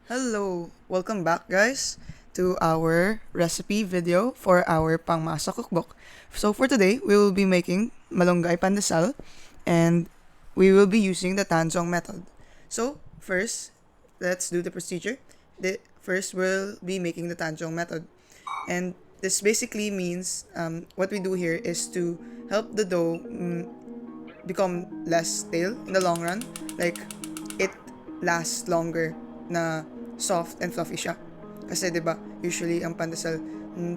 Hello, welcome back guys to our recipe video for our PangMasa Cookbook. So for today, we will be making Malunggay Pandesal and we will be using the Tangzhong method. So first, let's do the procedure. First, we'll be making the Tangzhong method. And this basically means what we do here is to help the dough become less stale in the long run. Like, it lasts longer na soft and fluffy siya. Kasi 'di ba, usually ang pandesal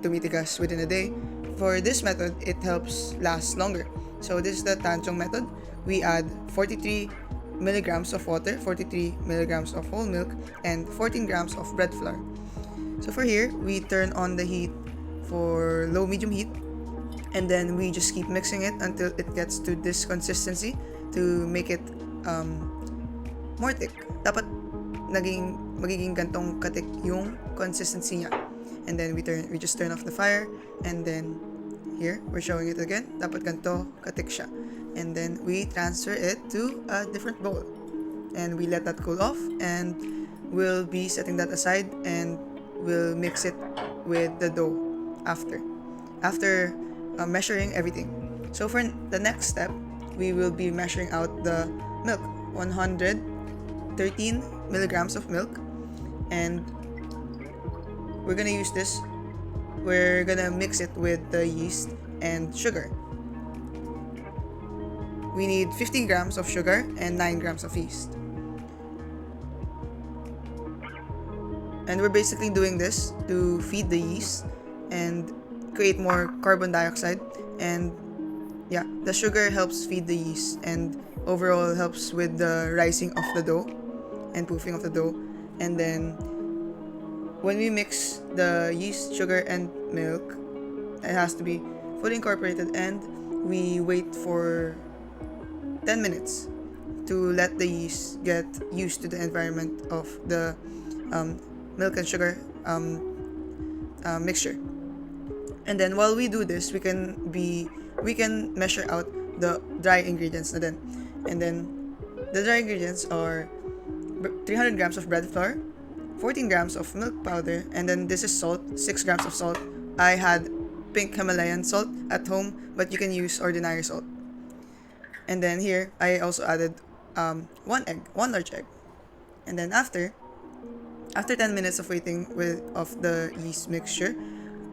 tumitigas within a day. For this method, it helps last longer. So this is the Tangzhong method. We add 43 milligrams of water, 43 milligrams of whole milk, and 14 grams of bread flour. So for here, we turn on the heat for low-medium heat, and then we just keep mixing it until it gets to this consistency to make it more thick. Dapat magiging gantong katik yung consistency niya. And then we just turn off the fire, and then here we're showing it again. Dapat ganto katik siya. And then we transfer it to a different bowl. And we let that cool off, and we'll be setting that aside, and we'll mix it with the dough after measuring everything. So for the next step, we will be measuring out the milk, 113 milligrams of milk, and we're gonna use this. We're gonna mix it with the yeast and sugar. We need 15 grams of sugar and 9 grams of yeast. And we're basically doing this to feed the yeast and create more carbon dioxide. And yeah, the sugar helps feed the yeast and overall helps with the rising of the dough and proofing of the dough. And then when we mix the yeast, sugar, and milk, it has to be fully incorporated, and we wait for 10 minutes to let the yeast get used to the environment of the milk and sugar mixture. And then while we do this, we can measure out the dry ingredients na din. And then the dry ingredients are 300 grams of bread flour, 14 grams of milk powder, and then this is salt, 6 grams of salt. I had pink Himalayan salt at home, but you can use ordinary salt. And then here, I also added one large egg. And then after 10 minutes of waiting of the yeast mixture,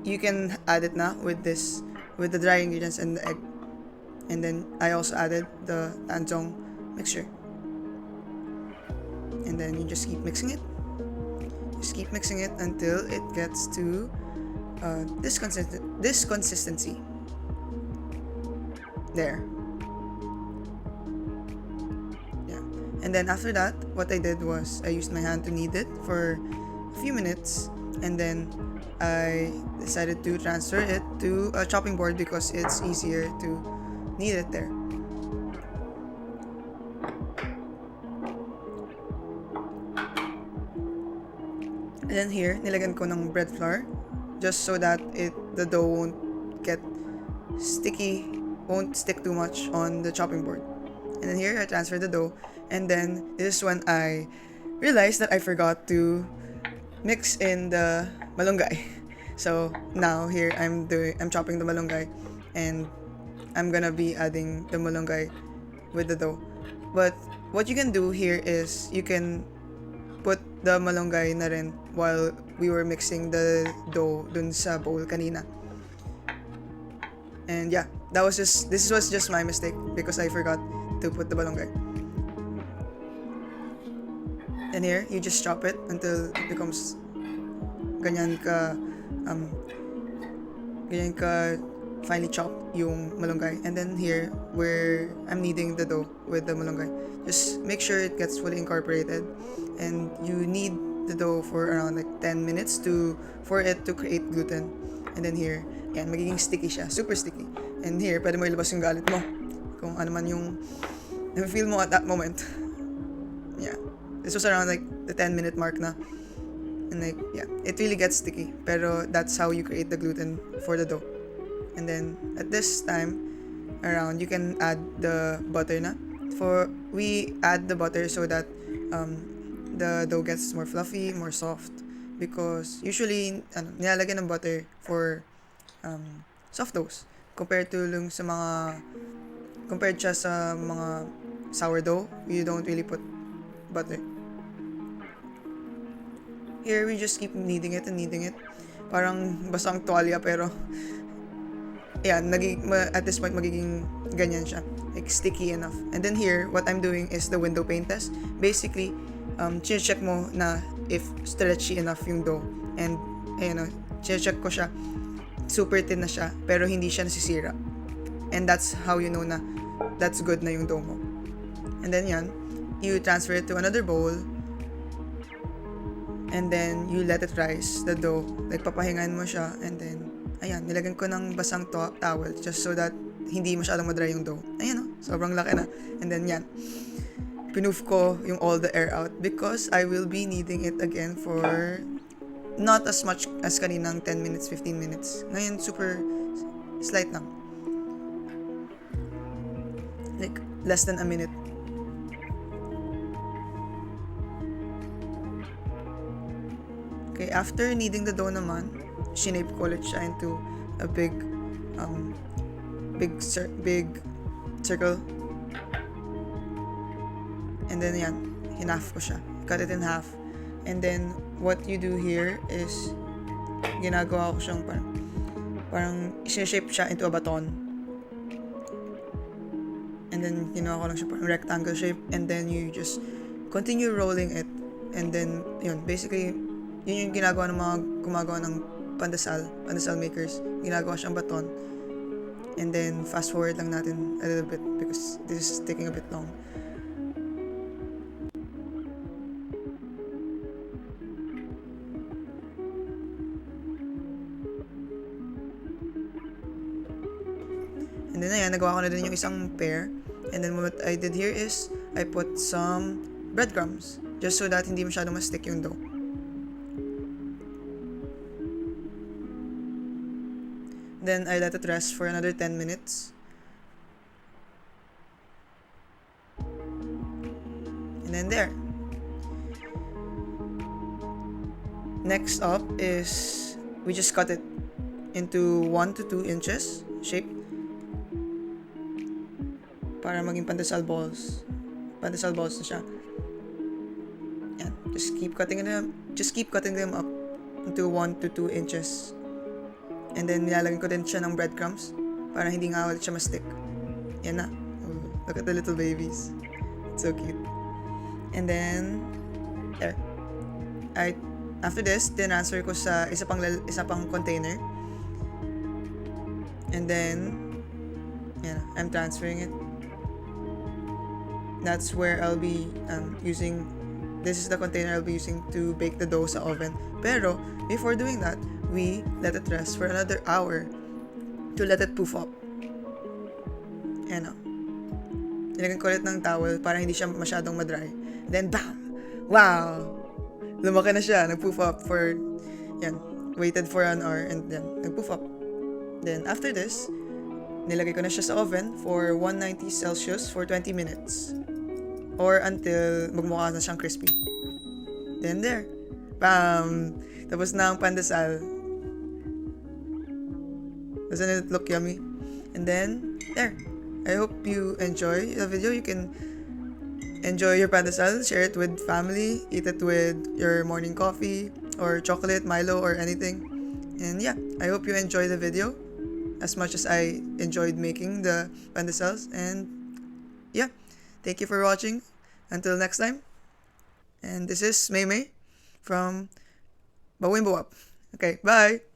you can add it now with the dry ingredients and the egg. And then I also added the Tangzhong mixture. And then you just keep mixing it. Just keep mixing it until it gets to this consistency. There. Yeah. And then after that, what I did was I used my hand to knead it for a few minutes, and then I decided to transfer it to a chopping board because it's easier to knead it there. And then here, nilagyan ko ng bread flour just so that the dough won't get sticky, won't stick too much on the chopping board. And then here, I transfer the dough, and then this is when I realized that I forgot to mix in the malunggay. So now here I'm chopping the malunggay, and I'm gonna be adding the malunggay with the dough. But what you can do here is you can put the malunggay na rin while we were mixing the dough dun sa bowl kanina. And yeah, this was just my mistake because I forgot to put the malunggay. And here, you just chop it until it becomes ganyan ka finely chopped yung malunggay. And then here, where I'm kneading the dough with the malunggay, just make sure it gets fully incorporated, and you knead the dough for around like 10 minutes for it to create gluten. And then here, yan, magiging sticky siya, super sticky. And here, pwede mo ilabas yung galit mo kung ano man yung feel mo at that moment. Yeah, this was around like the 10-minute mark na. And like, yeah, it really gets sticky. Pero that's how you create the gluten for the dough. And then at this time around, you can add the butter na. We add the butter so that the dough gets more fluffy, more soft. Because usually, nilalagyan ng butter for soft doughs. Compared to compared siya sa mga sourdough, you don't really put butter. Here, we just keep kneading it and kneading it. Parang basang tuwalya, pero yan, at this point, magiging ganyan siya. Like, sticky enough. And then here, what I'm doing is the window pane test. Basically, check mo na if stretchy enough yung dough. And, ayun, check ko siya. Super thin na siya, pero hindi siya nasisira. And that's how you know na that's good na yung dough mo. And then yan, you transfer it to another bowl. And then, you let it rise, the dough. Like, papahingan mo siya. And then, ayan, nilagyan ko ng basang towel just so that hindi masyadong madry yung dough. Ayan, sobrang laki na. And then, yan. Pinoof ko yung all the air out because I will be kneading it again for not as much as kaninang 10 minutes, 15 minutes. Ngayon, super slight lang. Like, less than a minute. Okay, after kneading the dough naman, shinape ko ulit siya into a big circle. And then yan, hinhalf ko siya. Cut it in half. And then, what you do here is, ginagawa ko siyang parang shape siya into a baton. And then, ginawa ko lang siya parang rectangle shape. And then, you just continue rolling it. And then, yun, basically, yun yung ginagawa ng mga gumagawa ng pandesal makers. Ginagawa siyang baton. And then, fast forward lang natin a little bit because this is taking a bit long. And then, ayan, nagawa ko na din yung isang pair. And then, what I did here is, I put some breadcrumbs just so that hindi masyadong ma-stick yung dough. Then, I let it rest for another 10 minutes. And then there. Next up is, we just cut it into 1 to 2 inches shape. Para maging pandesal balls. Pandesal balls na siya. Yan. Just keep cutting them up into 1 to 2 inches. And then, nilalagyan ko din siya ng breadcrumbs para hindi nga ulit siya ma-stick. Yan na. Oh, look at the little babies. It's so cute. And then, there. After this, transfer ko sa isa pang container. And then, yan, I'm transferring it. That's where I'll be using, this is the container I'll be using to bake the dough sa oven. Pero, before doing that, we let it rest for another hour to let it poof up. Ayan o. Nilagyan ko ulit ng towel para hindi siya masyadong madry. Then, bam! Wow! Lumaki na siya. Nag-poof up for, yan, waited for an hour and then, nag-poof up. Then, after this, nilagay ko na siya sa oven for 190 Celsius for 20 minutes. Or until magmukha na siyang crispy. Then, there. Bam! Tapos na ang pandesal. Doesn't it look yummy? And then, there. I hope you enjoy the video. You can enjoy your pandesal, share it with family, eat it with your morning coffee, or chocolate, Milo, or anything. And yeah, I hope you enjoy the video as much as I enjoyed making the pandesals. And yeah, thank you for watching. Until next time. And this is May from Bawin Bawap. Okay, bye!